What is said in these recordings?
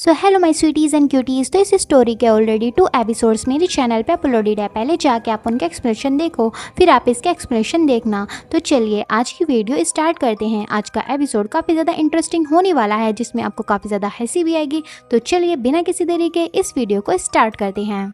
So hello my sweeties and cuties. तो इस story के ऑलरेडी 2 एपिसोड्स मेरे चैनल पे अपलोडेड है। पहले जाके आप उनका एक्सप्लेनेशन देखो, फिर आप इसका एक्सप्लेनेशन देखना। तो चलिए आज की वीडियो स्टार्ट करते हैं। आज का एपिसोड काफ़ी ज़्यादा इंटरेस्टिंग होने वाला है, जिसमें आपको काफ़ी ज़्यादा हंसी भी आएगी। तो चलिए बिना किसी देरी के इस वीडियो को स्टार्ट करते हैं।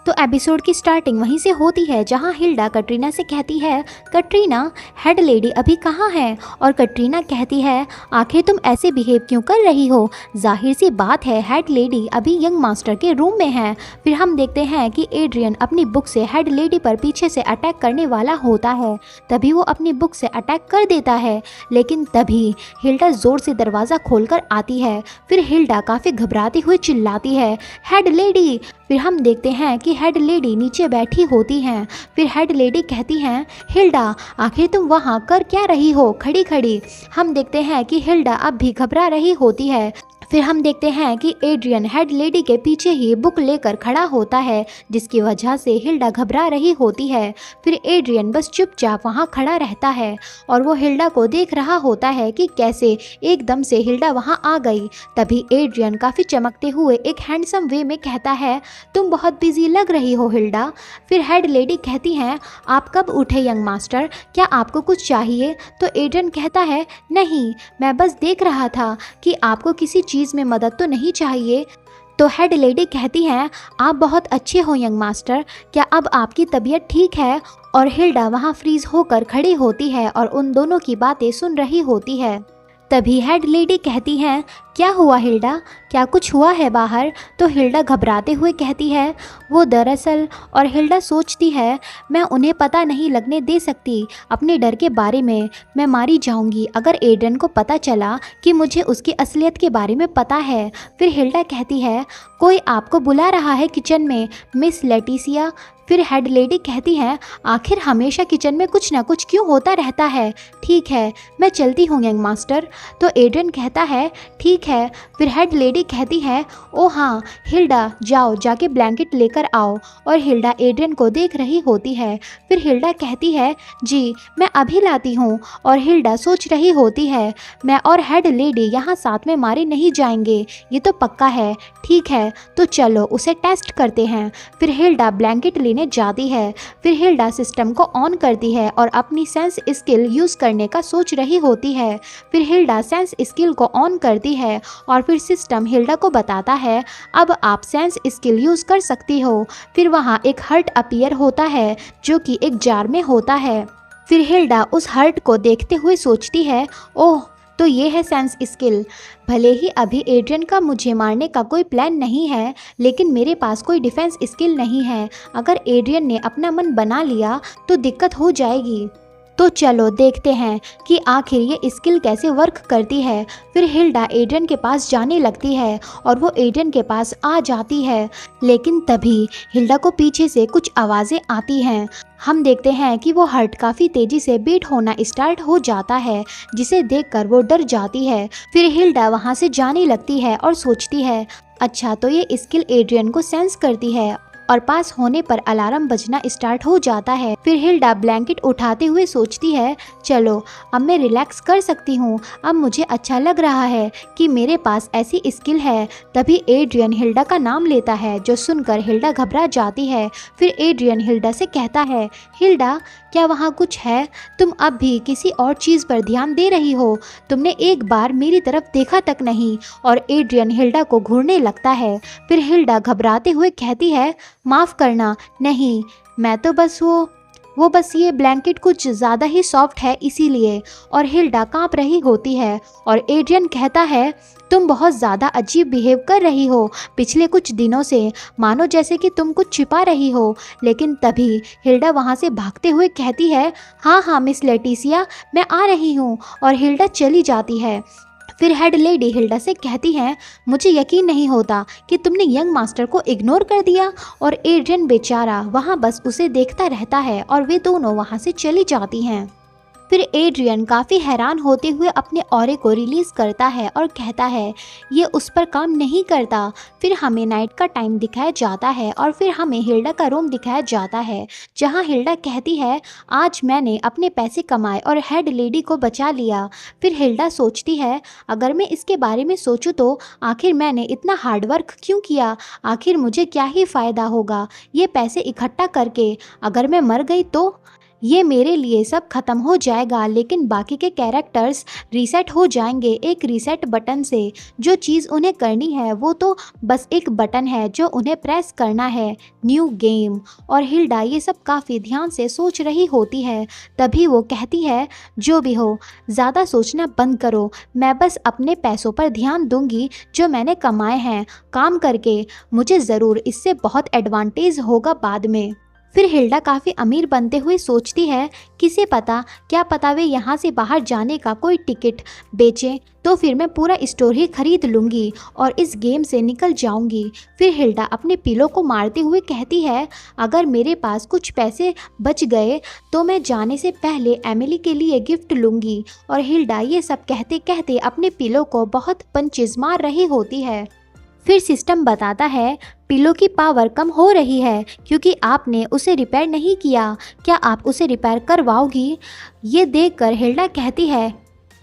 तो एपिसोड की स्टार्टिंग वहीं से होती है जहां हिल्डा कटरीना से कहती है, कटरीना हेड लेडी अभी कहाँ है? और कटरीना कहती है, आखिर तुम ऐसे बिहेव क्यों कर रही हो? जाहिर सी बात है हेड लेडी अभी यंग मास्टर के रूम में है। फिर हम देखते हैं कि एड्रियन अपनी बुक से हेड लेडी पर पीछे से अटैक करने वाला होता है। तभी वो अपनी बुक से अटैक कर देता है, लेकिन तभी हिल्डा जोर से दरवाज़ा खोलकर आती है। फिर हिल्डा काफ़ी घबराती हुई चिल्लाती है, हेड लेडी। फिर हम देखते हैं कि हेड लेडी नीचे बैठी होती हैं। फिर हेड लेडी कहती हैं, हिल्डा आखिर तुम वहाँ कर क्या रही हो खड़ी खड़ी? हम देखते हैं कि हिल्डा अब भी घबरा रही होती है। फिर हम देखते हैं कि एड्रियन हेड लेडी के पीछे ही बुक लेकर खड़ा होता है, जिसकी वजह से हिल्डा घबरा रही होती है। फिर एड्रियन बस चुपचाप वहाँ खड़ा रहता है और वो हिल्डा को देख रहा होता है कि कैसे एकदम से हिल्डा वहाँ आ गई। तभी एड्रियन काफ़ी चमकते हुए एक हैंडसम वे में कहता है, तुम बहुत बिजी लग रही हो हिल्डा। फिर हेड लेडी कहती हैं, आप कब उठे यंग मास्टर, क्या आपको कुछ चाहिए? तो एड्रियन कहता है, नहीं मैं बस देख रहा था कि आपको किसी चीज़ में मदद तो नहीं चाहिए। तो हेड लेडी कहती हैं, आप बहुत अच्छे हो यंग मास्टर, क्या अब आपकी तबीयत ठीक है? और हिल्डा वहाँ फ्रीज होकर खड़ी होती है और उन दोनों की बातें सुन रही होती है। तभी हेड लेडी कहती हैं, क्या हुआ हिल्डा, क्या कुछ हुआ है बाहर? तो हिल्डा घबराते हुए कहती है, वो दरअसल। और हिल्डा सोचती है, मैं उन्हें पता नहीं लगने दे सकती अपने डर के बारे में, मैं मारी जाऊंगी अगर एड्रियन को पता चला कि मुझे उसकी असलियत के बारे में पता है। फिर हिल्डा कहती है, कोई आपको बुला रहा है किचन में मिस लेटिसिया। फिर हेड लेडी कहती है, आखिर हमेशा किचन में कुछ ना कुछ क्यों होता रहता है? ठीक है मैं चलती हूँ यंग मास्टर। तो एड्रियन कहता है, ठीक है। फिर हेड लेडी कहती है, ओ हाँ हिल्डा जाओ जाके ब्लैंकेट लेकर आओ। और हिल्डा एड्रियन को देख रही होती है। फिर हिल्डा कहती है, जी मैं अभी लाती हूँ। और हिल्डा सोच रही होती है, मैं और हेड लेडी यहाँ साथ में मारे नहीं जाएंगे, ये तो पक्का है। ठीक है तो चलो उसे टेस्ट करते हैं। फिर हिल्डा ब्लैंकेट लेने जाती है। फिर हिल्डा सिस्टम को ऑन करती है और अपनी सेंस स्किल यूज़ करने का सोच रही होती है। फिर हिल्डा सेंस स्किल को ऑन करती है और फिर सिस्टम हिल्डा को बताता है, अब आप सेंस स्किल यूज़ कर सकती हो। फिर वहाँ एक हर्ट अपीयर होता है जो कि एक जार में होता है। फिर हिल्डा उस हर्ट को देखते हुए सोचती है, ओह तो ये है सेंस स्किल। भले ही अभी एड्रियन का मुझे मारने का कोई प्लान नहीं है, लेकिन मेरे पास कोई डिफेंस स्किल नहीं है। अगर एड्रियन ने अपना मन बना लिया तो दिक्कत हो जाएगी। तो चलो देखते हैं कि आखिर ये स्किल कैसे वर्क करती है। फिर हिल्डा एड्रियन के पास जाने लगती है और वो एड्रियन के पास आ जाती है, लेकिन तभी हिल्डा को पीछे से कुछ आवाज़ें आती हैं। हम देखते हैं कि वो हार्ट काफ़ी तेज़ी से बीट होना स्टार्ट हो जाता है, जिसे देखकर वो डर जाती है। फिर हिल्डा वहाँ से जाने लगती है और सोचती है, अच्छा तो ये स्किल एड्रियन को सेंस करती है। और पास होने पर अलार्म बजना स्टार्ट हो जाता है। फिर हिल्डा ब्लैंकेट उठाते हुए सोचती है, चलो अब मैं रिलैक्स कर सकती हूँ, अब मुझे अच्छा लग रहा है कि मेरे पास ऐसी स्किल है। तभी एड्रियन हिल्डा का नाम लेता है, जो सुनकर हिल्डा घबरा जाती है। फिर एड्रियन हिल्डा से कहता है, हिल्डा क्या वहाँ कुछ है? तुम अब भी किसी और चीज़ पर ध्यान दे रही हो, तुमने एक बार मेरी तरफ देखा तक नहीं। और एड्रियन हिल्डा को घूरने लगता है। फिर हिल्डा घबराते हुए कहती है, माफ़ करना, नहीं मैं तो बस वो बस ये ब्लैंकेट कुछ ज़्यादा ही सॉफ्ट है इसीलिए। और हिल्डा कांप रही होती है और एड्रियन कहता है, तुम बहुत ज़्यादा अजीब बिहेव कर रही हो पिछले कुछ दिनों से, मानो जैसे कि तुम कुछ छिपा रही हो। लेकिन तभी हिल्डा वहाँ से भागते हुए कहती है, हाँ हाँ मिस लेटिसिया मैं आ रही हूँ। और हिल्डा चली जाती है। फिर हेड लेडी हिल्डा से कहती हैं, मुझे यकीन नहीं होता कि तुमने यंग मास्टर को इग्नोर कर दिया। और एड्रियन बेचारा वहाँ बस उसे देखता रहता है और वे दोनों वहाँ से चली जाती हैं। फिर एड्रियन काफ़ी हैरान होते हुए अपने ऑरे को रिलीज़ करता है और कहता है ये उस पर काम नहीं करता। फिर हमें नाइट का टाइम दिखाया जाता है और फिर हमें हिल्डा का रूम दिखाया जाता है जहां हिल्डा कहती है आज मैंने अपने पैसे कमाए और हेड लेडी को बचा लिया। फिर हिल्डा सोचती है अगर मैं इसके बारे में सोचूं तो आखिर मैंने इतना हार्डवर्क क्यों किया, आखिर मुझे क्या ही फ़ायदा होगा ये पैसे इकट्ठा करके, अगर मैं मर गई तो ये मेरे लिए सब खत्म हो जाएगा। लेकिन बाकी के कैरेक्टर्स रीसेट हो जाएंगे एक रीसेट बटन से। जो चीज़ उन्हें करनी है वो तो बस एक बटन है जो उन्हें प्रेस करना है, न्यू गेम। और हिल्डा ये सब काफ़ी ध्यान से सोच रही होती है। तभी वो कहती है जो भी हो ज़्यादा सोचना बंद करो, मैं बस अपने पैसों पर ध्यान दूंगी जो मैंने कमाए हैं काम करके, मुझे ज़रूर इससे बहुत एडवांटेज होगा बाद में। फिर हिल्डा काफ़ी अमीर बनते हुए सोचती है किसे पता, क्या पता वे यहाँ से बाहर जाने का कोई टिकट बेचें तो फिर मैं पूरा स्टोर ही खरीद लूँगी और इस गेम से निकल जाऊँगी। फिर हिल्डा अपने पिलो को मारते हुए कहती है अगर मेरे पास कुछ पैसे बच गए तो मैं जाने से पहले एमिली के लिए गिफ्ट लूँगी। और हिल्डा ये सब कहते कहते अपने पिलो को बहुत पंचेस मार रही होती है। फिर सिस्टम बताता है पिलो की पावर कम हो रही है क्योंकि आपने उसे रिपेयर नहीं किया, क्या आप उसे रिपेयर करवाओगी? ये देखकर हिल्डा कहती है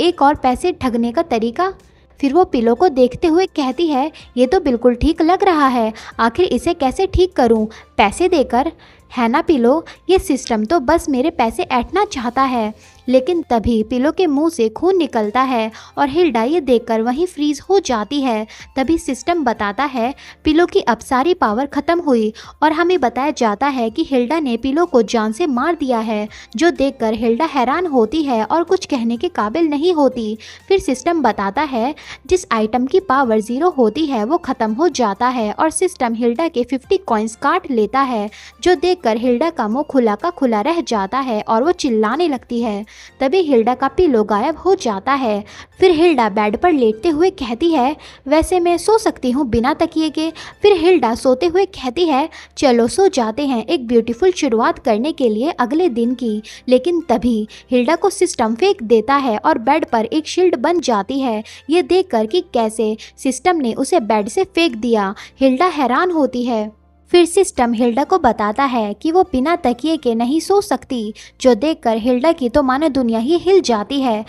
एक और पैसे ठगने का तरीका। फिर वो पिलो को देखते हुए कहती है ये तो बिल्कुल ठीक लग रहा है, आखिर इसे कैसे ठीक करूं? पैसे देकर, है ना पिलो? ये सिस्टम तो बस मेरे पैसे ऐंठना चाहता है। लेकिन तभी पिलो के मुंह से खून निकलता है और हिल्डा ये देखकर वहीं फ्रीज हो जाती है। तभी सिस्टम बताता है पिलो की अब सारी पावर ख़त्म हुई और हमें बताया जाता है कि हिल्डा ने पिलो को जान से मार दिया है, जो देखकर हिल्डा हैरान होती है और कुछ कहने के काबिल नहीं होती। फिर सिस्टम बताता है जिस आइटम की पावर 0 होती है वो ख़त्म हो जाता है और सिस्टम हिल्डा के 50 कॉइन्स काट लेता है, जो देखकर हिल्डा का मुँह खुला का खुला रह जाता है और वो चिल्लाने लगती है। तभी हिल्डा का पिलो गायब हो जाता है। फिर हिल्डा बेड पर लेटते हुए कहती है वैसे मैं सो सकती हूँ बिना तकिए के। फिर हिल्डा सोते हुए कहती है चलो सो जाते हैं एक ब्यूटीफुल शुरुआत करने के लिए अगले दिन की। लेकिन तभी हिल्डा को सिस्टम फेंक देता है और बेड पर एक शील्ड बन जाती है। ये देखकर कि कैसे सिस्टम ने उसे बेड से फेंक दिया, हिल्डा हैरान होती है। फिर सिस्टम हिल्डा को बताता है कि वो बिना तकिए के नहीं सो सकती, जो देखकर हिल्डा की तो मानो दुनिया ही हिल जाती है।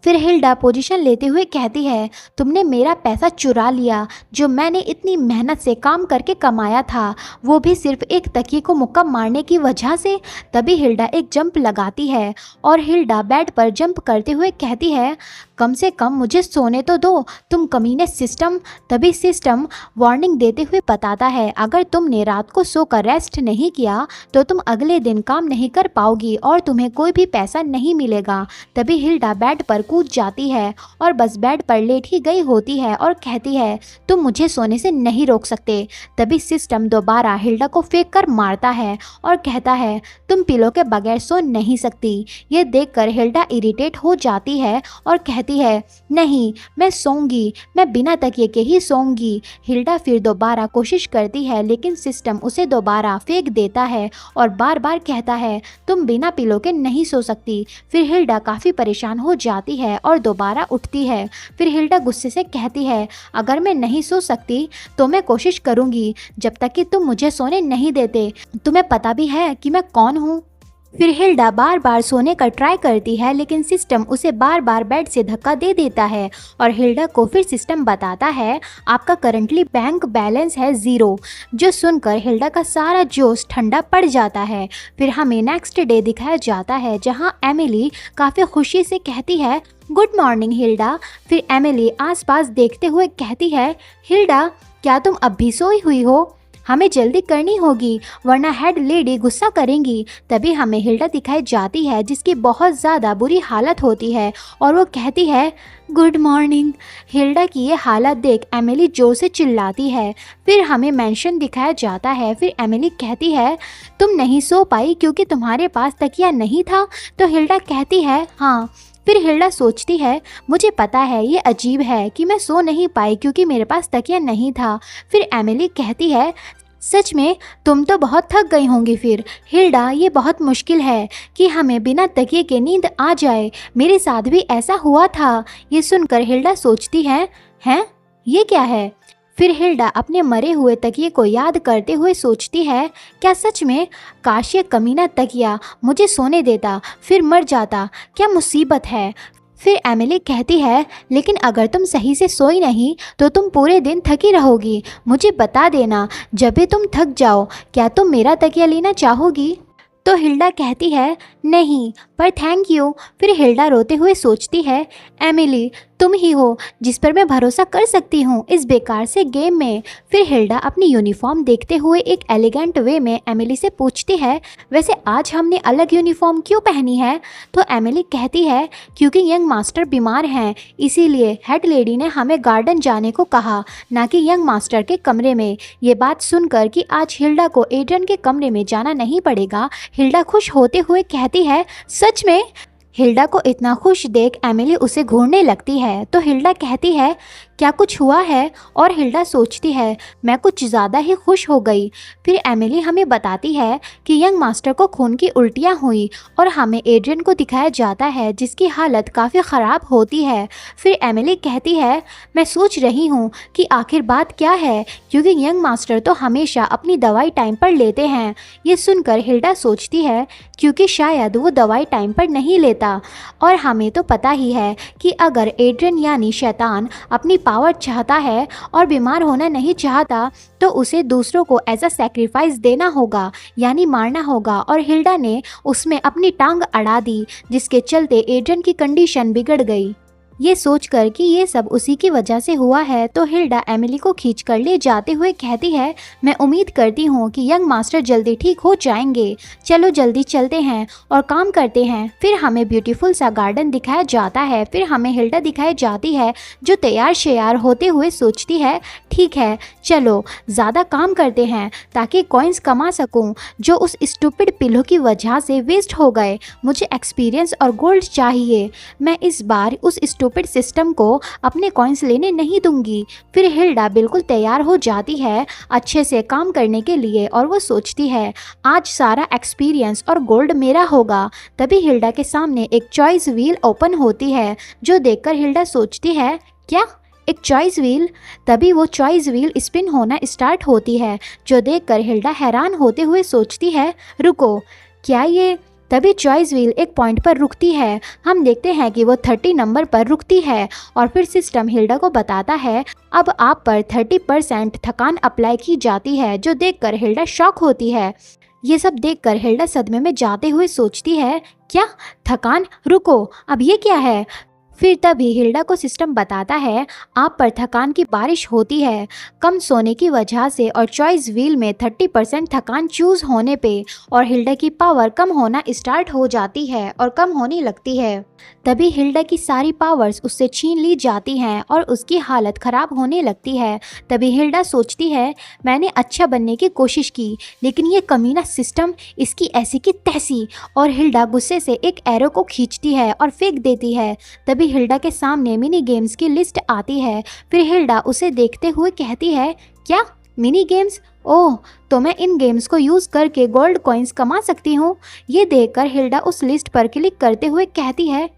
फिर हिल्डा पोजीशन लेते हुए कहती है तुमने मेरा पैसा चुरा लिया जो मैंने इतनी मेहनत से काम करके कमाया था, वो भी सिर्फ एक तकिए को मुक्का मारने की वजह से। तभी हिल्डा एक जंप लगाती है और हिल्डा बेड पर जंप करते हुए कहती है कम से कम मुझे सोने तो दो तुम कमीने सिस्टम। तभी सिस्टम वार्निंग देते हुए बताता है अगर तुमने रात को सोकर रेस्ट नहीं किया तो तुम अगले दिन काम नहीं कर पाओगी और तुम्हें कोई भी पैसा नहीं मिलेगा। तभी हिल्डा बेड पर कूद जाती है और बस बेड पर लेट ही गई होती है और कहती है तुम मुझे सोने से नहीं रोक सकते। तभी सिस्टम दोबारा हिल्डा को फेंक कर मारता है और कहता है तुम पिलो के बगैर सो नहीं सकती। ये देखकर हिल्डा इरिटेट हो जाती है और कहती है नहीं मैं सोऊंगी, मैं बिना तकिए के ही सोऊंगी। हिल्डा फिर दोबारा कोशिश करती है लेकिन सिस्टम उसे दोबारा फेंक देता है और बार बार कहता है तुम बिना पिलो के नहीं सो सकती। फिर हिल्डा काफ़ी परेशान हो जाती है और दोबारा उठती है। फिर हिल्डा गुस्से से कहती है अगर मैं नहीं सो सकती तो मैं कोशिश करूंगी जब तक कि तुम मुझे सोने नहीं देते। तुम्हें पता भी है कि मैं कौन हूँ। फिर हिल्डा बार बार सोने का ट्राई करती है लेकिन सिस्टम उसे बार बार बेड से धक्का दे देता है और हिल्डा को फिर सिस्टम बताता है आपका करंटली बैंक बैलेंस है 0, जो सुनकर हिल्डा का सारा जोश ठंडा पड़ जाता है। फिर हमें नेक्स्ट डे दिखाया जाता है जहां एमिली काफ़ी खुशी से कहती है गुड मॉर्निंग हिल्डा। फिर एमिली आसपास देखते हुए कहती है हिल्डा क्या तुम अब भी सोई हुई हो? हमें जल्दी करनी होगी वरना हेड लेडी गुस्सा करेंगी। तभी हमें हिल्डा दिखाई जाती है जिसकी बहुत ज़्यादा बुरी हालत होती है और वो कहती है गुड मॉर्निंग। हिल्डा की ये हालत देख एमिली जोर से चिल्लाती है। फिर हमें मेंशन दिखाया जाता है। फिर एमिली कहती है तुम नहीं सो पाई क्योंकि तुम्हारे पास तकिया नहीं था? तो हिल्डा कहती है हाँ। फिर हिल्डा सोचती है मुझे पता है ये अजीब है कि मैं सो नहीं पाई क्योंकि मेरे पास तकिया नहीं था। फिर एमिली कहती है सच में तुम तो बहुत थक गई होंगी फिर। हिल्डा, ये बहुत मुश्किल है कि हमें बिना तकिए के नींद आ जाए। मेरे साथ भी ऐसा हुआ था। ये सुनकर हिल्डा सोचती है, हैं ये क्या है? फिर हिल्डा अपने मरे हुए तकिए को याद करते हुए सोचती है, क्या सच में? काश ये कमीना तकिया मुझे सोने देता, फिर मर जाता। क्या मुसीबत है। फिर एमिली कहती है, लेकिन अगर तुम सही से सोई नहीं तो तुम पूरे दिन थकी रहोगी। मुझे बता देना जब भी तुम थक जाओ। क्या तुम मेरा तकिया लेना चाहोगी? तो हिल्डा कहती है, नहीं, पर थैंक यू। फिर हिल्डा रोते हुए सोचती है, एमिली तुम ही हो जिस पर मैं भरोसा कर सकती हूँ इस बेकार से गेम में। फिर हिल्डा अपनी यूनिफॉर्म देखते हुए एक एलिगेंट वे में एमिली से पूछती है, वैसे आज हमने अलग यूनिफॉर्म क्यों पहनी है? तो एमिली कहती है, क्योंकि यंग मास्टर बीमार हैं, इसीलिए हेड लेडी ने हमें गार्डन जाने को कहा, ना कि यंग मास्टर के कमरे में। ये बात सुनकर कि आज हिल्डा को एड्रियन के कमरे में जाना नहीं पड़ेगा, हिल्डा खुश होते हुए कहती है, सच में? हिल्डा को इतना खुश देख एमिली उसे घूरने लगती है। तो हिल्डा कहती है, क्या कुछ हुआ है? और हिल्डा सोचती है, मैं कुछ ज़्यादा ही खुश हो गई। फिर एमिली हमें बताती है कि यंग मास्टर को खून की उल्टियाँ हुई और हमें एड्रियन को दिखाया जाता है जिसकी हालत काफ़ी ख़राब होती है। फिर एमिली कहती है, मैं सोच रही हूँ कि आखिर बात क्या है, क्योंकि यंग मास्टर तो हमेशा अपनी दवाई टाइम पर लेते हैं। ये सुनकर हिल्डा सोचती है, क्योंकि शायद वो दवाई टाइम पर नहीं लेता, और हमें तो पता ही है कि अगर एड्रियन यानी शैतान अपनी पावर चाहता है और बीमार होना नहीं चाहता तो उसे दूसरों को एज अ सेक्रीफाइस देना होगा, यानी मारना होगा। और हिल्डा ने उसमें अपनी टांग अड़ा दी, जिसके चलते एड्रियन की कंडीशन बिगड़ गई। ये सोचकर कि ये सब उसी की वजह से हुआ है तो हिल्डा एमिली को खींच कर ले जाते हुए कहती है, मैं उम्मीद करती हूँ कि यंग मास्टर जल्दी ठीक हो जाएंगे। चलो जल्दी चलते हैं और काम करते हैं। फिर हमें ब्यूटीफुल सा गार्डन दिखाया जाता है। फिर हमें हिल्डा दिखाई जाती है जो तैयार श्यार होते हुए सोचती है, ठीक है चलो ज़्यादा काम करते हैं ताकि कॉइन्स कमा सकूँ जो उस स्टूपिड पिलो की वजह से वेस्ट हो गए। मुझे एक्सपीरियंस और गोल्ड चाहिए। मैं इस बार उस स्टूपिड सिस्टम को अपने कॉइन्स लेने नहीं दूंगी। फिर हिल्डा बिल्कुल तैयार हो जाती है अच्छे से काम करने के लिए और वो सोचती है, आज सारा एक्सपीरियंस और गोल्ड मेरा होगा। तभी हिल्डा के सामने एक चॉइस व्हील ओपन होती है जो देखकर हिल्डा सोचती है, क्या एक चॉइस व्हील? तभी वो चॉइस व्हील स्पिन होना स्टार्ट होती है जो देखकर हिल्डा हैरान होते हुए सोचती है, रुको क्या ये? तभी चॉइस व्हील एक पॉइंट पर रुकती है। हम देखते हैं कि वो 30 नंबर पर रुकती है और फिर सिस्टम हिल्डा को बताता है, अब आप पर 30% थकान अप्लाई की जाती है, जो देखकर हिल्डा शॉक होती है। ये सब देखकर हिल्डा सदमे में जाते हुए सोचती है, क्या थकान? रुको, अब ये क्या है? फिर तभी हिल्डा को सिस्टम बताता है, आप पर थकान की बारिश होती है कम सोने की वजह से और चॉइस व्हील में 30% थकान चूज होने पे, और हिल्डा की पावर कम होना स्टार्ट हो जाती है और कम होने लगती है। तभी हिल्डा की सारी पावर्स उससे छीन ली जाती हैं और उसकी हालत ख़राब होने लगती है। तभी हिल्डा सोचती है, मैंने अच्छा बनने की कोशिश की लेकिन ये कमीना सिस्टम, इसकी ऐसी की तैसी। और हिल्डा गुस्से से एक एरो को खींचती है और फेंक देती है। तभी हिल्डा के सामने मिनी गेम्स की लिस्ट आती है। फिर हिल्डा उसे देखते हुए कहती है, क्या मिनी गेम्स? ओह, तो मैं इन गेम्स को यूज़ करके गोल्ड कॉइन्स कमा सकती हूँ। ये देखकर हिल्डा उस लिस्ट पर क्लिक करते हुए कहती है,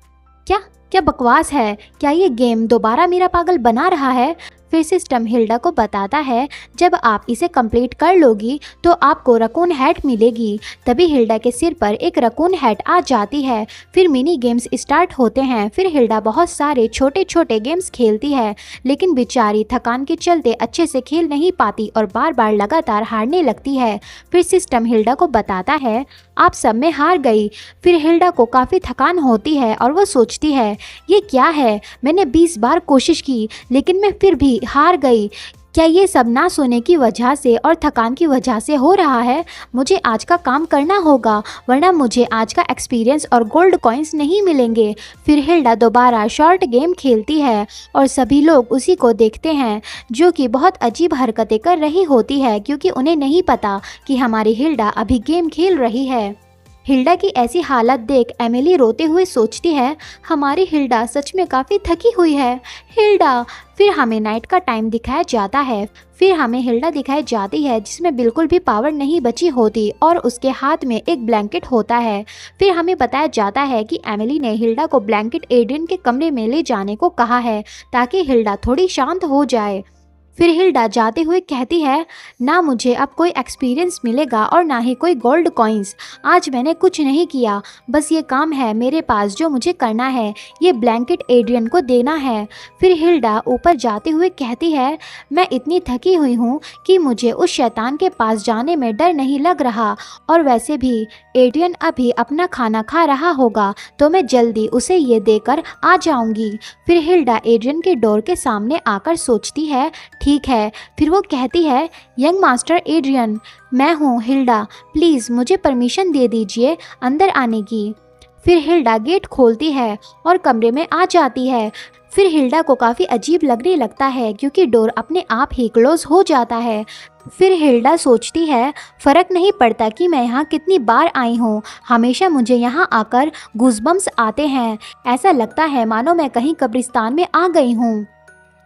क्या क्या बकवास है? क्या ये गेम दोबारा मेरा पागल बना रहा है? फिर सिस्टम हिल्डा को बताता है, जब आप इसे कंप्लीट कर लोगी तो आपको रकून हैट मिलेगी। तभी हिल्डा के सिर पर एक रकून हैट आ जाती है। फिर मिनी गेम्स स्टार्ट होते हैं। फिर हिल्डा बहुत सारे छोटे छोटे गेम्स खेलती है लेकिन बेचारी थकान के चलते अच्छे से खेल नहीं पाती और बार बार लगातार हारने लगती है। फिर सिस्टम हिल्डा को बताता है, आप सब में हार गई। फिर हिल्डा को काफ़ी थकान होती है और वो सोचती है, ये क्या है? मैंने 20 बार कोशिश की लेकिन मैं फिर भी हार गई। क्या ये सब ना सोने की वजह से और थकान की वजह से हो रहा है? मुझे आज का काम करना होगा वरना मुझे आज का एक्सपीरियंस और गोल्ड कॉइन्स नहीं मिलेंगे। फिर हिल्डा दोबारा शॉर्ट गेम खेलती है और सभी लोग उसी को देखते हैं जो कि बहुत अजीब हरकतें कर रही होती है क्योंकि उन्हें नहीं पता कि हमारी हिल्डा अभी गेम खेल रही है। हिल्डा की ऐसी हालत देख एमिली रोते हुए सोचती है, हमारी हिल्डा सच में काफ़ी थकी हुई है। हिल्डा। फिर हमें नाइट का टाइम दिखाया जाता है। फिर हमें हिल्डा दिखाई जाती है जिसमें बिल्कुल भी पावर नहीं बची होती और उसके हाथ में एक ब्लैंकेट होता है। फिर हमें बताया जाता है कि एमिली ने हिल्डा को ब्लैंकेट एड्रियन के कमरे में ले जाने को कहा है ताकि हिल्डा थोड़ी शांत हो जाए। फिर हिल्डा जाते हुए कहती है, ना मुझे अब कोई एक्सपीरियंस मिलेगा और ना ही कोई गोल्ड कॉइन्स। आज मैंने कुछ नहीं किया, बस ये काम है मेरे पास जो मुझे करना है, ये ब्लैंकेट एड्रियन को देना है। फिर हिल्डा ऊपर जाते हुए कहती है, मैं इतनी थकी हुई हूँ कि मुझे उस शैतान के पास जाने में डर नहीं लग रहा, और वैसे भी एड्रियन अभी अपना खाना खा रहा होगा तो मैं जल्दी उसे ये देकर आ जाऊंगी। फिर हिल्डा एड्रियन के डोर के सामने आकर सोचती है, ठीक है। फिर वो कहती है, यंग मास्टर एड्रियन, मैं हूँ हिल्डा, प्लीज़ मुझे परमिशन दे दीजिए अंदर आने की। फिर हिल्डा गेट खोलती है और कमरे में आ जाती है। फिर हिल्डा को काफ़ी अजीब लगने लगता है क्योंकि डोर अपने आप ही क्लोज हो जाता है। फिर हिल्डा सोचती है, फ़र्क नहीं पड़ता कि मैं यहाँ कितनी बार आई हूँ, हमेशा मुझे यहाँ आकर गूज़बम्स आते हैं। ऐसा लगता है मानो मैं कहीं कब्रिस्तान में आ गई हूँ।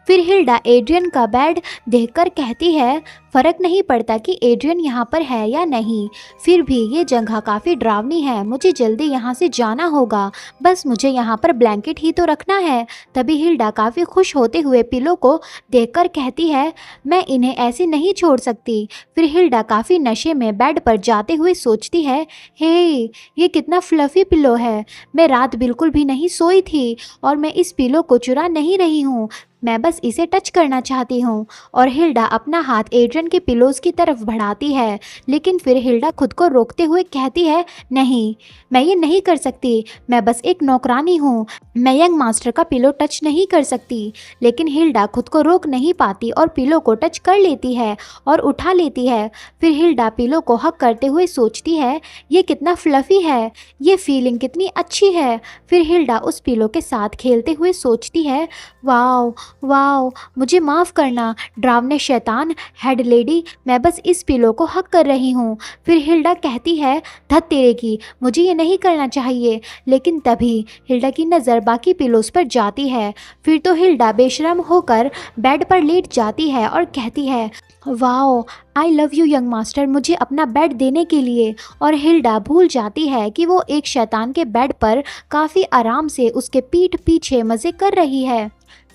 फिर हिल्डा एड्रियन का बेड देखकर कहती है, फ़र्क नहीं पड़ता कि एड्रियन यहाँ पर है या नहीं, फिर भी ये जगह काफ़ी डरावनी है, मुझे जल्दी यहाँ से जाना होगा, बस मुझे यहाँ पर ब्लैंकेट ही तो रखना है। तभी हिल्डा काफ़ी खुश होते हुए पिलो को देखकर कहती है, मैं इन्हें ऐसे नहीं छोड़ सकती। फिर हिल्डा काफ़ी नशे में बेड पर जाते हुए सोचती है, हे, ये कितना फ्लफ़ी पिलो है, मैं रात बिल्कुल भी नहीं सोई थी और मैं इस पिलो को चुरा नहीं रही हूँ, मैं बस इसे टच करना चाहती हूँ। और हिल्डा अपना हाथ एड्रियन के पिलोज की तरफ बढ़ाती है, लेकिन फिर हिल्डा खुद को रोकते हुए कहती है, नहीं, मैं ये नहीं कर सकती, मैं बस एक नौकरानी हूँ, मैं यंग मास्टर का पिलो टच नहीं कर सकती। लेकिन हिल्डा खुद को रोक नहीं पाती और पिलो को टच कर लेती है और उठा लेती है। फिर हिल्डा पिलो को हक करते हुए सोचती है, ये कितना फ्लफ़ी है, ये फीलिंग कितनी अच्छी है। फिर हिल्डा उस पिलो के साथ खेलते हुए सोचती है, वाओ वाओ, मुझे माफ़ करना डरावने शैतान हेड लेडी, मैं बस इस पिलो को हक कर रही हूँ। फिर हिल्डा कहती है, धत तेरे की, मुझे ये नहीं करना चाहिए। लेकिन तभी हिल्डा की नज़र बाकी पिलोस पर जाती है। फिर तो हिल्डा बेशरम होकर बेड पर लेट जाती है और कहती है, wow, I love you young master, मुझे अपना बेड देने के लिए। और हिल्डा भूल जाती है कि वो एक शैतान के बेड पर काफ़ी आराम से उसके पीठ पीछे मज़े कर रही है।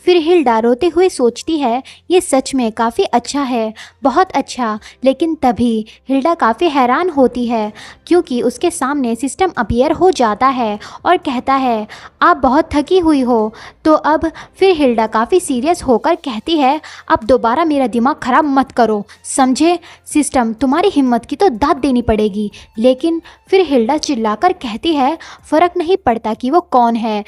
फिर हिल्डा रोते हुए सोचती है, ये सच में काफ़ी अच्छा है, बहुत अच्छा। लेकिन तभी हिल्डा काफ़ी हैरान होती है क्योंकि उसके सामने सिस्टम अपीयर हो जाता है और कहता है, आप बहुत थकी हुई हो। तो अब फिर हिल्डा काफ़ी सीरियस होकर कहती है, अब दोबारा मेरा दिमाग ख़राब मत करो, समझे? सिस्टम, तुम्हारी हिम्मत की तो दाद देनी पड़ेगी। लेकिन फिर हिल्डा चिल्लाकर कहती है, फ़र्क नहीं पड़ता कि वो कौन है,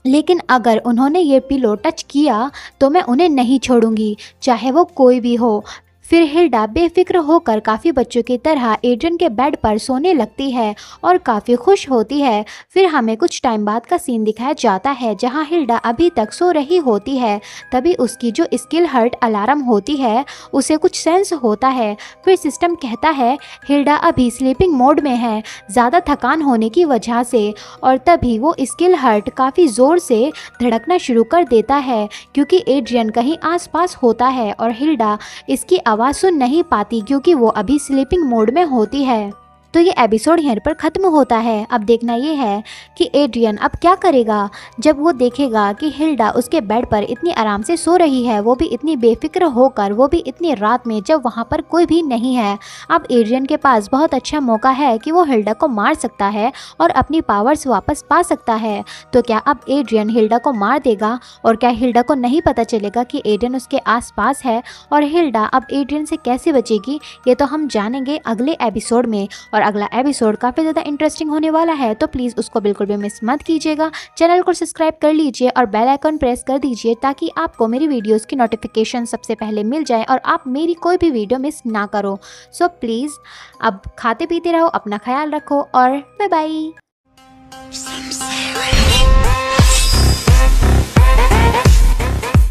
लेकिन अगर उन्होंने ये पिलो टच किया तो मैं उन्हें नहीं छोड़ूंगी, चाहे वो कोई भी हो। फिर हिल्डा बेफिक्र होकर काफ़ी बच्चों की तरह एड्रियन के बेड पर सोने लगती है और काफ़ी खुश होती है। फिर हमें कुछ टाइम बाद का सीन दिखाया जाता है जहां हिल्डा अभी तक सो रही होती है। तभी उसकी जो स्किल हर्ट अलार्म होती है उसे कुछ सेंस होता है। फिर सिस्टम कहता है, हिल्डा अभी स्लीपिंग मोड में है ज़्यादा थकान होने की वजह से। और तभी वो स्किल हर्ट काफ़ी ज़ोर से धड़कना शुरू कर देता है क्योंकि एड्रियन कहीं आसपास होता है और हिल्डा इसकी आवाज़ सुन नहीं पाती क्योंकि वो अभी स्लीपिंग मोड में होती है। तो ये एपिसोड यहाँ पर ख़त्म होता है। अब देखना ये है कि एड्रियन अब क्या करेगा जब वो देखेगा कि हिल्डा उसके बेड पर इतनी आराम से सो रही है, वो भी इतनी बेफिक्र होकर, वो भी इतनी रात में जब वहाँ पर कोई भी नहीं है। अब एड्रियन के पास बहुत अच्छा मौका है कि वो हिल्डा को मार सकता है और अपनी पावर्स वापस पा सकता है। तो क्या अब एड्रियन हिल्डा को मार देगा और क्या हिल्डा को नहीं पता चलेगा कि एड्रियन उसके आसपास है? और हिल्डा अब एड्रियन से कैसे बचेगी ये तो हम जानेंगे अगले एपिसोड में। और अगला एपिसोड काफ़ी ज़्यादा इंटरेस्टिंग होने वाला है, तो प्लीज़ उसको बिल्कुल भी मिस मत कीजिएगा। चैनल को सब्सक्राइब कर लीजिए और बेल आइकन प्रेस कर दीजिए ताकि आपको मेरी वीडियोस की नोटिफिकेशन सबसे पहले मिल जाए और आप मेरी कोई भी वीडियो मिस ना करो। सो प्लीज़ अब खाते पीते रहो, अपना ख्याल रखो और बाय बाय।